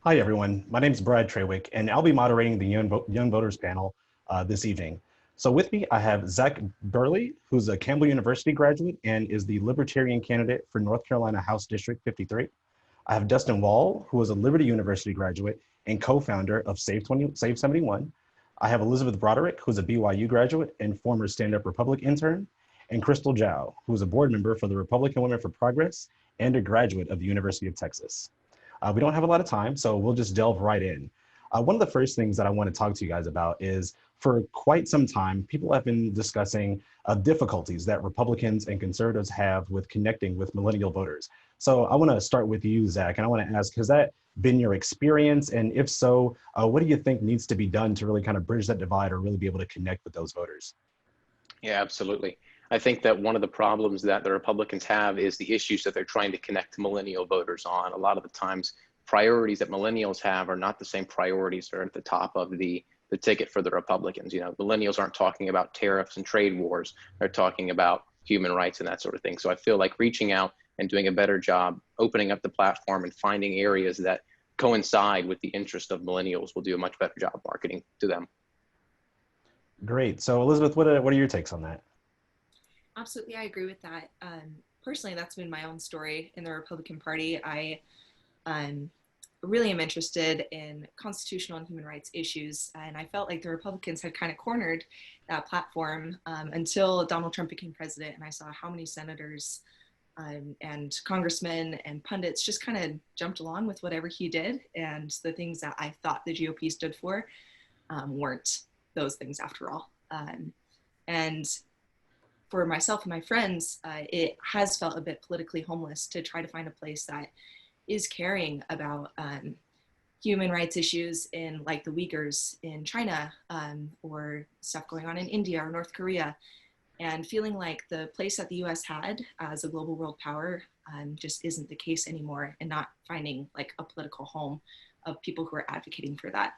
Hi, everyone. My name is Brad Trewick, and I'll be moderating the Young Voters panel this evening. So with me, I have Zach Burley, who's a Campbell University graduate and is the Libertarian candidate for North Carolina House District 53. I have Dustin Wall, who is a Liberty University graduate and co-founder of Save 71. I have Elizabeth Broderick, who's a BYU graduate and former Stand Up Republic intern, and Crystal Zhao, who is a board member for the Republican Women for Progress and a graduate of the University of Texas. We don't have a lot of time, so we'll just delve right in. One of the first things that I want to talk to you guys about is for quite some time, people have been discussing difficulties that Republicans and conservatives have with connecting with millennial voters. So I want to start with you, Zach, and I want to ask, has that been your experience? And if so, what do you think needs to be done to really kind of bridge that divide or really be able to connect with those voters? Yeah, absolutely. I think that one of the problems that the Republicans have is the issues that they're trying to connect millennial voters on. A lot of the times, priorities that millennials have are not the same priorities that are at the top of the ticket for the Republicans. You know, millennials aren't talking about tariffs and trade wars. They're talking about human rights and that sort of thing. So I feel like reaching out and doing a better job, opening up the platform and finding areas that coincide with the interest of millennials will do a much better job marketing to them. Great. So Elizabeth, what are your takes on that? Absolutely, I agree with that. Personally, that's been my own story in the Republican Party. I really am interested in constitutional and human rights issues, and I felt like the Republicans had kind of cornered that platform until Donald Trump became president, and I saw how many senators and congressmen and pundits just kind of jumped along with whatever he did, and the things that I thought the GOP stood for weren't those things after all. And for myself and my friends, it has felt a bit politically homeless to try to find a place that is caring about human rights issues in like the Uyghurs in China or stuff going on in India or North Korea, and feeling like the place that the US had as a global world power just isn't the case anymore, and not finding like a political home of people who are advocating for that.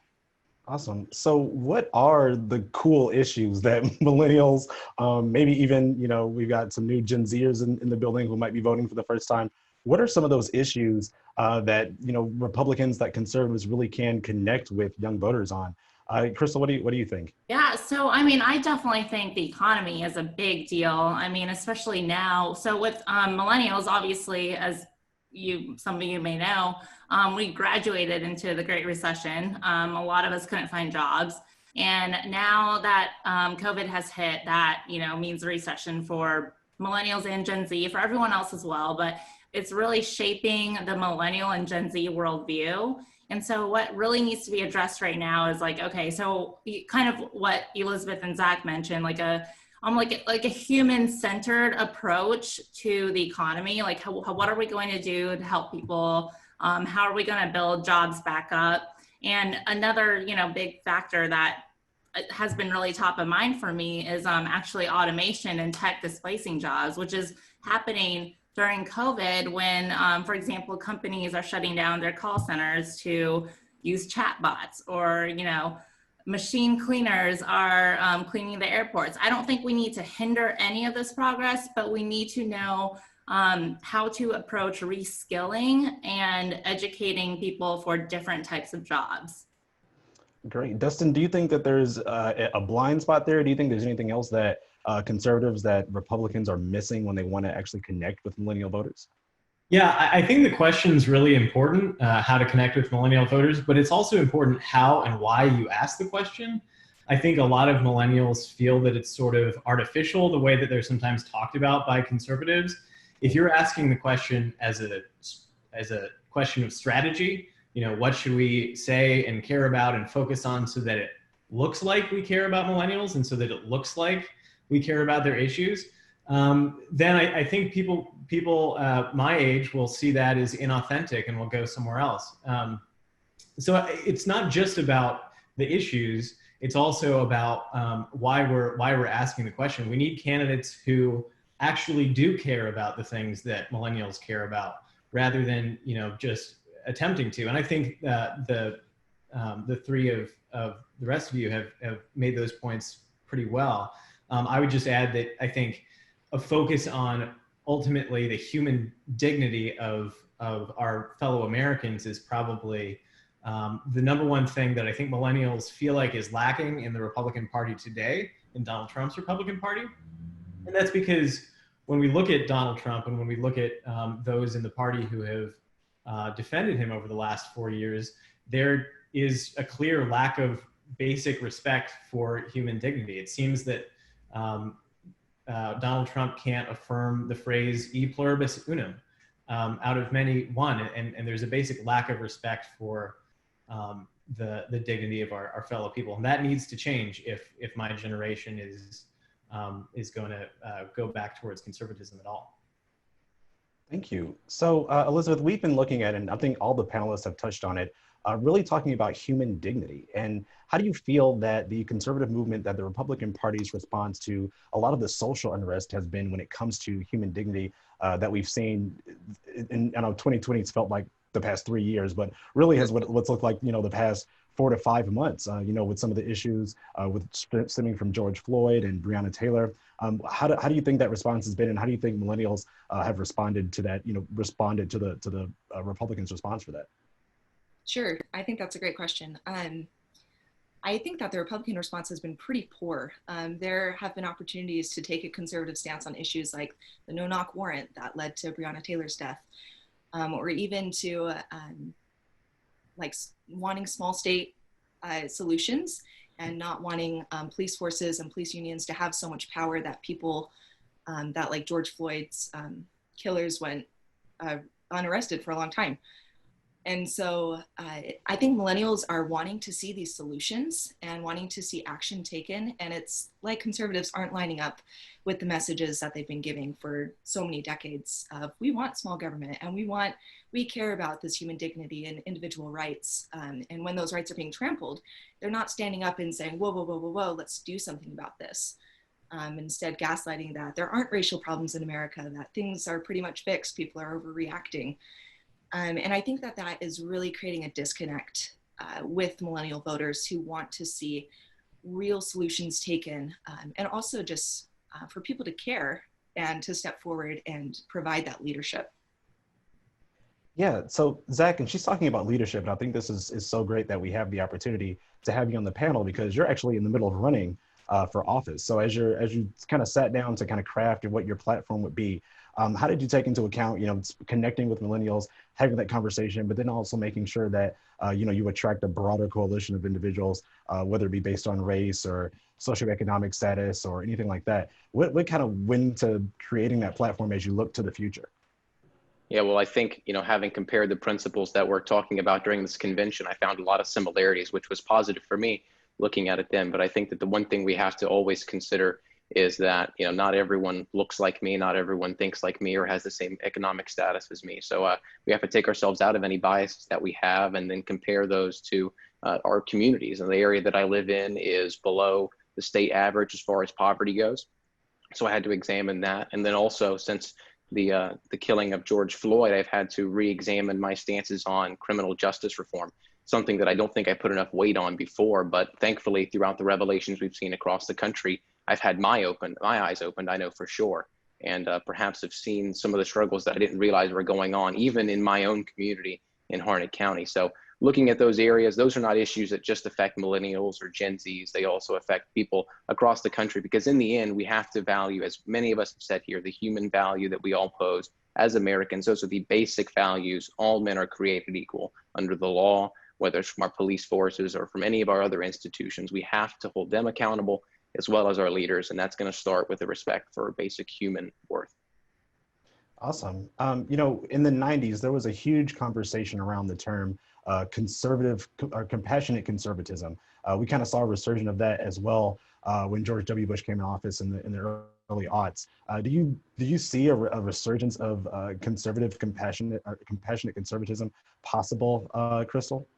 Awesome. So what are the cool issues that millennials, maybe even, we've got some new Gen Zers in the building who might be voting for the first time. What are some of those issues that, Republicans, that conservatives really can connect with young voters on? Crystal, what do you think? Yeah, so I mean, I definitely think the economy is a big deal. I mean, especially now. So with millennials, obviously, as some of you may know, we graduated into the Great Recession. A lot of us couldn't find jobs. And now that COVID has hit, that, means recession for millennials and Gen Z, for everyone else as well. But it's really shaping the millennial and Gen Z worldview. And so what really needs to be addressed right now is like, okay, so kind of what Elizabeth and Zach mentioned, like a human-centered approach to the economy. Like, what are we going to do to help people? How are we going to build jobs back up? And another, big factor that has been really top of mind for me is actually automation and tech displacing jobs, which is happening during COVID when, for example, companies are shutting down their call centers to use chatbots, or, machine cleaners are cleaning the airports. I don't think we need to hinder any of this progress, but we need to know how to approach reskilling and educating people for different types of jobs. Great. Dustin, do you think that there's a blind spot there? Do you think there's anything else that conservatives, that Republicans are missing when they want to actually connect with millennial voters? Yeah, I think the question is really important, how to connect with millennial voters, but it's also important how and why you ask the question. I think a lot of millennials feel that it's sort of artificial, the way that they're sometimes talked about by conservatives. If you're asking the question as a question of strategy, what should we say and care about and focus on so that it looks like we care about millennials and so that it looks like we care about their issues, then I think people my age will see that as inauthentic and will go somewhere else. So it's not just about the issues; it's also about why we're asking the question. We need candidates who actually do care about the things that millennials care about, rather than just attempting to. And I think the three of the rest of you have made those points pretty well. I would just add that I think a focus on ultimately the human dignity of our fellow Americans is probably the number one thing that I think millennials feel like is lacking in the Republican Party today, in Donald Trump's Republican Party. And that's because when we look at Donald Trump and when we look at those in the party who have defended him over the last 4 years, there is a clear lack of basic respect for human dignity. It seems that Donald Trump can't affirm the phrase e pluribus unum, out of many one, and there's a basic lack of respect for the dignity of our fellow people, and that needs to change if my generation is going to go back towards conservatism at all. Thank you. So Elizabeth, we've been looking at, and I think all the panelists have touched on it, really talking about human dignity. And how do you feel that the conservative movement, that the Republican Party's response to a lot of the social unrest has been when it comes to human dignity that we've seen I know 2020 has felt like the past 3 years, but really has what's looked like, the past 4 to 5 months, with some of the issues stemming from George Floyd and Breonna Taylor. How do you think that response has been, and how do you think millennials have responded to that, responded to the Republicans' response for that? Sure, I think that's a great question. I think that the Republican response has been pretty poor. There have been opportunities to take a conservative stance on issues like the no-knock warrant that led to Breonna Taylor's death, or even to like wanting small state solutions and not wanting police forces and police unions to have so much power that people that like George Floyd's killers went unarrested for a long time. And so I think millennials are wanting to see these solutions and wanting to see action taken. And it's like conservatives aren't lining up with the messages that they've been giving for so many decades of we want small government and we care about this human dignity and individual rights. And when those rights are being trampled, they're not standing up and saying, whoa, whoa, whoa, whoa, whoa, let's do something about this. Instead gaslighting that there aren't racial problems in America, that things are pretty much fixed, people are overreacting. And I think that that is really creating a disconnect with millennial voters who want to see real solutions taken, and also just for people to care and to step forward and provide that leadership. Yeah, so Zach, and she's talking about leadership, and I think this is so great that we have the opportunity to have you on the panel because you're actually in the middle of running for office. So as you kind of sat down to kind of craft what your platform would be, how did you take into account, connecting with millennials, having that conversation, but then also making sure that, you attract a broader coalition of individuals, whether it be based on race or socioeconomic status or anything like that? What kind of went to creating that platform as you look to the future? Yeah, well, I think, having compared the principles that we're talking about during this convention, I found a lot of similarities, which was positive for me looking at it then. But I think that the one thing we have to always consider is that, not everyone looks like me, not everyone thinks like me or has the same economic status as me. So we have to take ourselves out of any biases that we have and then compare those to our communities. And the area that I live in is below the state average as far as poverty goes. So I had to examine that. And then also, since the killing of George Floyd, I've had to re-examine my stances on criminal justice reform, something that I don't think I put enough weight on before, but thankfully throughout the revelations we've seen across the country, I've had my eyes opened, I know for sure, and perhaps have seen some of the struggles that I didn't realize were going on, even in my own community in Harnett County. So looking at those areas, those are not issues that just affect millennials or Gen Zs. They also affect people across the country, because in the end, we have to value, as many of us have said here, the human value that we all pose as Americans. Those are the basic values. All men are created equal under the law, whether it's from our police forces or from any of our other institutions. We have to hold them accountable as well as our leaders. And that's going to start with the respect for basic human worth. Awesome. In the 90s, there was a huge conversation around the term conservative or compassionate conservatism. We kind of saw a resurgence of that as well when George W. Bush came in office in the early aughts. Do you see a resurgence of compassionate conservatism possible, Crystal?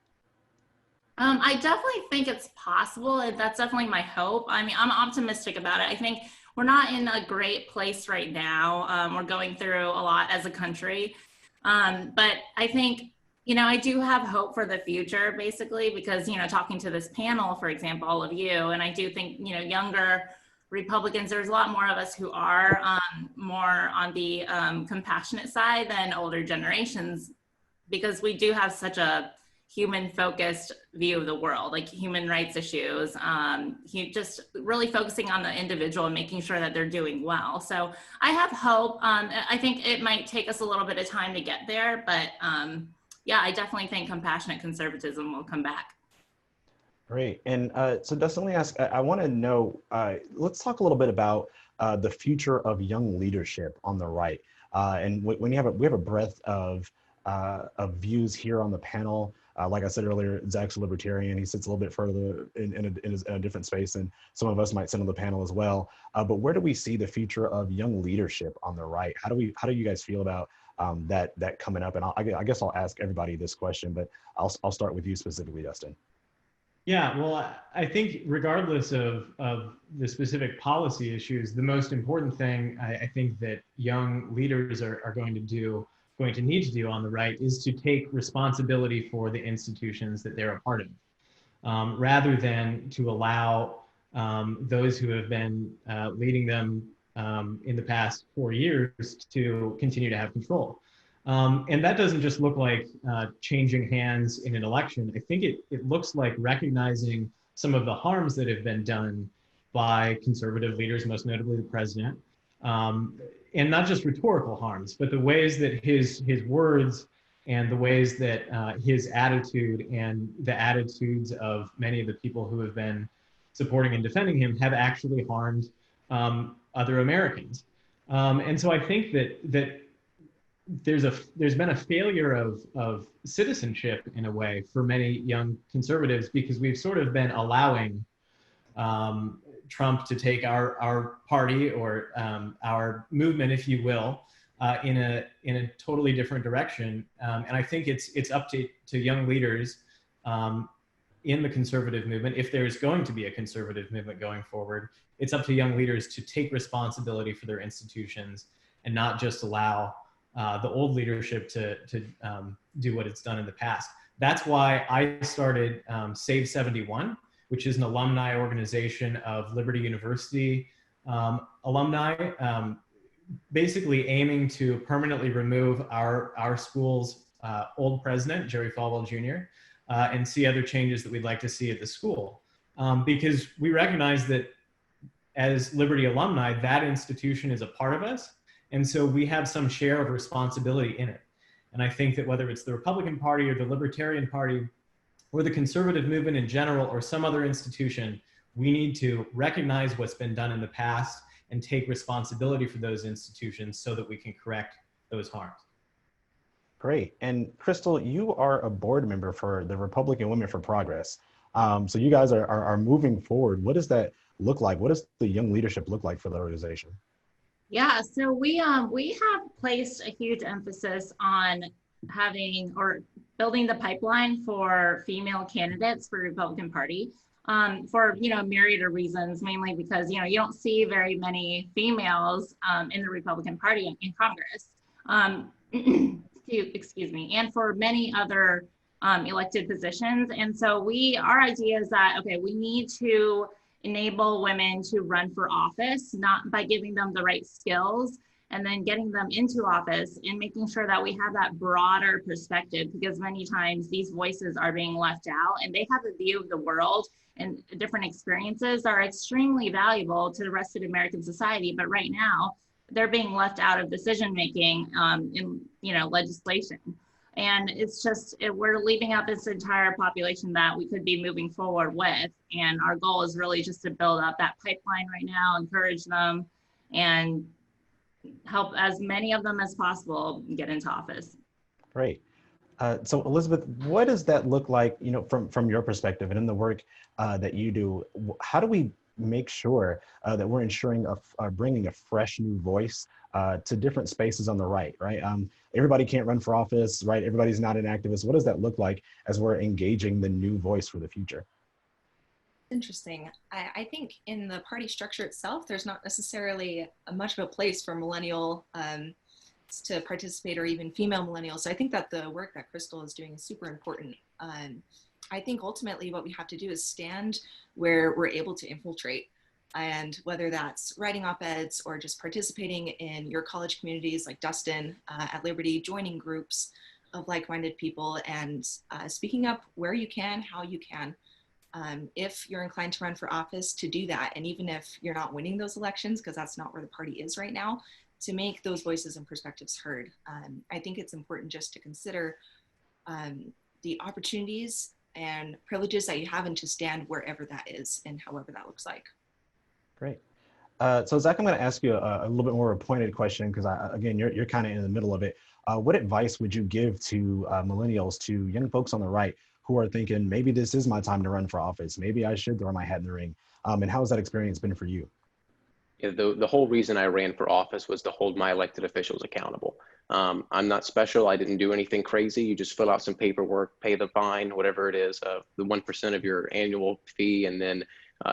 I definitely think it's possible. That's definitely my hope. I mean, I'm optimistic about it. I think we're not in a great place right now. We're going through a lot as a country. But I think, I do have hope for the future, basically, because, talking to this panel, for example, all of you, and I do think, younger Republicans, there's a lot more of us who are more on the compassionate side than older generations, because we do have such a human-focused view of the world, like human rights issues. He just really focusing on the individual and making sure that they're doing well. So I have hope. I think it might take us a little bit of time to get there, but yeah, I definitely think compassionate conservatism will come back. Great. And so Dustin, let me ask, I want to know, let's talk a little bit about the future of young leadership on the right. And when you have we have a breadth of views here on the panel. Like I said earlier, Zach's a libertarian. He sits a little bit further in a different space, and some of us might sit on the panel as well. But where do we see the future of young leadership on the right? How do you guys feel about that coming up? And I guess I'll ask everybody this question, but I'll start with you specifically, Dustin. Yeah, well, I think regardless of the specific policy issues, the most important thing I think that young leaders are going to need to do on the right is to take responsibility for the institutions that they're a part of, rather than to allow those who have been leading them in the past 4 years to continue to have control. And that doesn't just look like changing hands in an election. I think it looks like recognizing some of the harms that have been done by conservative leaders, most notably the president, and not just rhetorical harms, but the ways that his words and the ways that his attitude and the attitudes of many of the people who have been supporting and defending him have actually harmed other Americans. And so I think that there's been a failure of citizenship in a way for many young conservatives, because we've sort of been allowing Trump to take our party or our movement, if you will, in a totally different direction. And I think it's up to young leaders in the conservative movement, if there's going to be a conservative movement going forward, it's up to young leaders to take responsibility for their institutions and not just allow the old leadership to do what it's done in the past. That's why I started Save 71, which is an alumni organization of Liberty University alumni, basically aiming to permanently remove our school's old president, Jerry Falwell Jr., and see other changes that we'd like to see at the school. Because we recognize that as Liberty alumni, that institution is a part of us. And so we have some share of responsibility in it. And I think that whether it's the Republican Party or the Libertarian Party or the conservative movement in general or some other institution, we need to recognize what's been done in the past and take responsibility for those institutions so that we can correct those harms. Great. And Crystal, you are a board member for the Republican Women for Progress. So you guys are moving forward. What does that look like? What does the young leadership look like for the organization? Yeah, so we have placed a huge emphasis on having or building the pipeline for female candidates for the Republican Party for myriad of reasons, mainly because you don't see very many females in the Republican Party in Congress. Excuse me, and for many other elected positions. And so our idea is that, okay, we need to enable women to run for office, not by giving them the right skills and then getting them into office and making sure that we have that broader perspective, because many times these voices are being left out and they have a view of the world and different experiences are extremely valuable to the rest of American society. But right now, they're being left out of decision-making in legislation. And it's just, we're leaving out this entire population that we could be moving forward with. And our goal is really just to build up that pipeline right now, encourage them, and help as many of them as possible get into office. Great. So Elizabeth, what does that look like, from your perspective and in the work that you do? How do we make sure that we're ensuring bringing a fresh new voice to different spaces on the right? Everybody can't run for office, right? Everybody's not an activist. What does that look like as we're engaging the new voice for the future? Interesting. I think in the party structure itself, there's not necessarily much of a place for millennial to participate, or even female millennials. So I think that the work that Crystal is doing is super important. I think ultimately what we have to do is stand where we're able to infiltrate. And whether that's writing op-eds or just participating in your college communities like Dustin at Liberty, joining groups, of like-minded people and speaking up where you can, how you can. If you're inclined to run for office, to do that. And even if you're not winning those elections, because that's not where the party is right now, to make those voices and perspectives heard. I think it's important just to consider the opportunities and privileges that you have and to stand wherever that is and however that looks like. Great. So Zach, I'm going to ask you a little bit more of a pointed question because again, you're kind of in the middle of it. What advice would you give to millennials, to young folks on the right who are thinking, maybe this is my time to run for office. Maybe I should throw my hat in the ring. And how has that experience been for you? Yeah, the whole reason I ran for office was to hold my elected officials accountable. I'm not special. I didn't do anything crazy. You just fill out some paperwork, pay the fine, whatever it is, the 1% of your annual fee, and then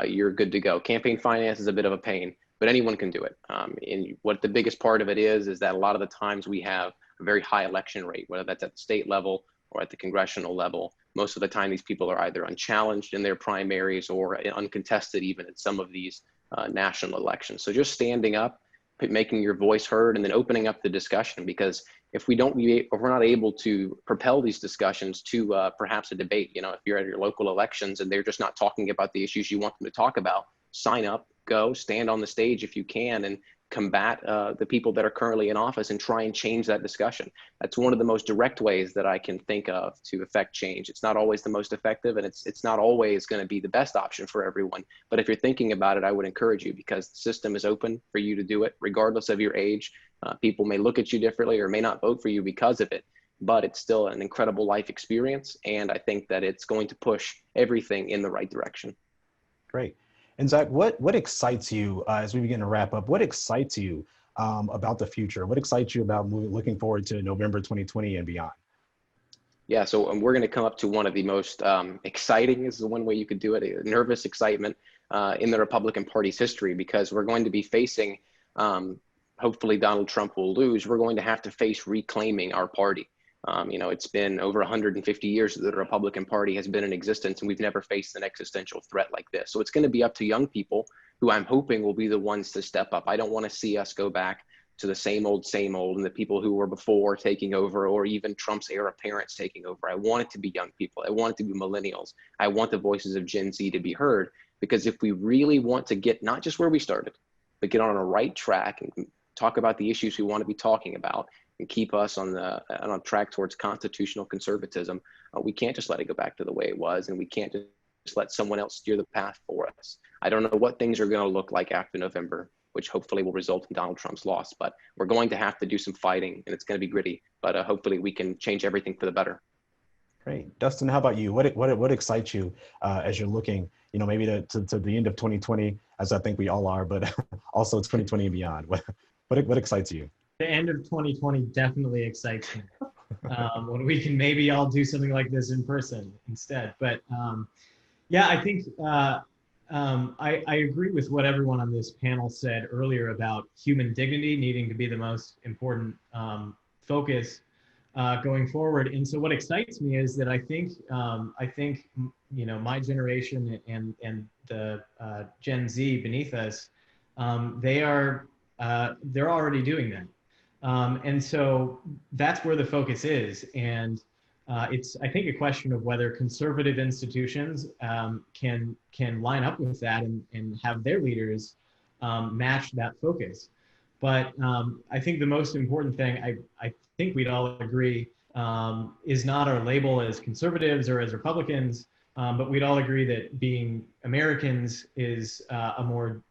you're good to go. Campaign finance is a bit of a pain, but anyone can do it. And what the biggest part of it is that a lot of the times we have a very high election rate, whether that's at the state level or at the congressional level. Most of the time, these people are either unchallenged in their primaries or uncontested even in some of these national elections. So just standing up, making your voice heard, and then opening up the discussion, because if we're not able to propel these discussions to perhaps a debate, if you're at your local elections and they're just not talking about the issues you want them to talk about, sign up, go, stand on the stage if you can, and combat the people that are currently in office and try and change that discussion. That's one of the most direct ways that I can think of to affect change. It's not always the most effective, and it's not always going to be the best option for everyone. But if you're thinking about it, I would encourage you, because the system is open for you to do it regardless of your age. People may look at you differently or may not vote for you because of it, but it's still an incredible life experience. And I think that it's going to push everything in the right direction. Great. And Zach, what excites you as we begin to wrap up? What excites you about the future? What excites you about looking forward to November 2020 and beyond? Yeah, so we're going to come up to one of the most exciting, is the one way you could do it, nervous excitement in the Republican Party's history, because we're going to be facing, hopefully Donald Trump will lose, we're going to have to face reclaiming our party. It's been over 150 years that the Republican Party has been in existence, and we've never faced an existential threat like this. So it's going to be up to young people, who I'm hoping will be the ones to step up. I don't want to see us go back to the same old, and the people who were before taking over, or even Trump's era parents taking over. I want it to be young people. I want it to be millennials. I want the voices of Gen Z to be heard, because if we really want to get not just where we started, but get on a right track and talk about the issues we want to be talking about, and keep us on track towards constitutional conservatism, we can't just let it go back to the way it was, and we can't just let someone else steer the path for us. I don't know what things are going to look like after November, which hopefully will result in Donald Trump's loss, but we're going to have to do some fighting, and it's going to be gritty, but hopefully we can change everything for the better. Great. Dustin, how about you? What excites you as you're looking, maybe to the end of 2020, as I think we all are, but also 2020 and beyond? What excites you? The end of 2020 definitely excites me. When we can maybe all do something like this in person instead. But yeah, I think I agree with what everyone on this panel said earlier about human dignity needing to be the most important focus going forward. And so what excites me is that I think my generation and the Gen Z beneath us, they're already doing that. And so that's where the focus is. And it's, I think, a question of whether conservative institutions can line up with that and have their leaders match that focus. But I think the most important thing, I think we'd all agree, is not our label as conservatives or as Republicans, but we'd all agree that being Americans is a more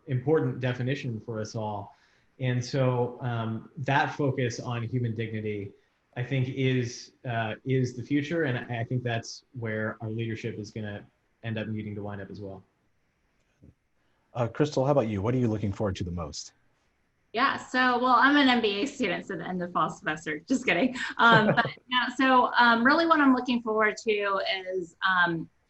important definition for us all. And so that focus on human dignity, I think, is the future, and I think that's where our leadership is going to end up needing to wind up as well. Crystal, how about you? What are you looking forward to the most? Yeah, so, well, I'm an MBA student, so the end of fall semester, just kidding. Really what I'm looking forward to is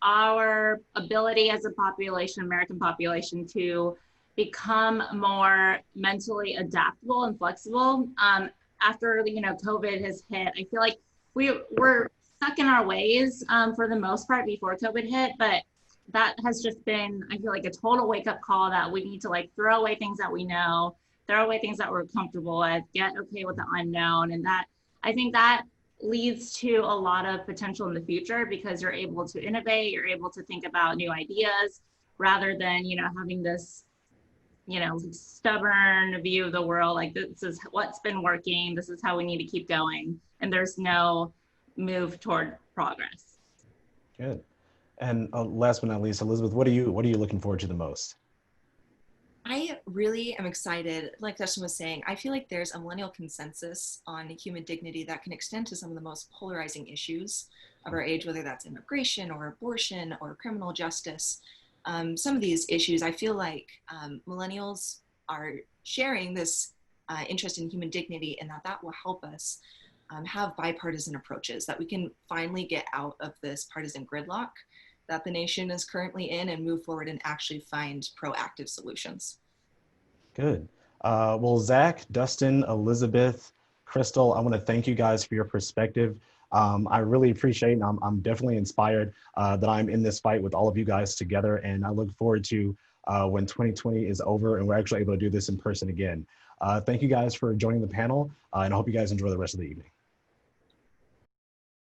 our ability as a population, American population, to become more mentally adaptable and flexible. After COVID has hit, I feel like we're stuck in our ways for the most part before COVID hit, but that has just been, I feel like, a total wake-up call that we need to throw away things that we know, throw away things that we're comfortable with, get okay with the unknown. And that I think that leads to a lot of potential in the future because you're able to innovate, you're able to think about new ideas rather than, having this, stubborn view of the world. Like, this is what's been working, this is how we need to keep going. And there's no move toward progress. Good. And last but not least, Elizabeth, what are you looking forward to the most? I really am excited. Like Dustin was saying, I feel like there's a millennial consensus on human dignity that can extend to some of the most polarizing issues of our age, whether that's immigration or abortion or criminal justice. Some of these issues, I feel like millennials are sharing this interest in human dignity, and that will help us have bipartisan approaches, that we can finally get out of this partisan gridlock that the nation is currently in and move forward and actually find proactive solutions. Good. Well, Zach, Dustin, Elizabeth, Crystal, I want to thank you guys for your perspective. I really appreciate, and I'm definitely inspired that I'm in this fight with all of you guys together. And I look forward to when 2020 is over and we're actually able to do this in person again. Thank you guys for joining the panel, and I hope you guys enjoy the rest of the evening.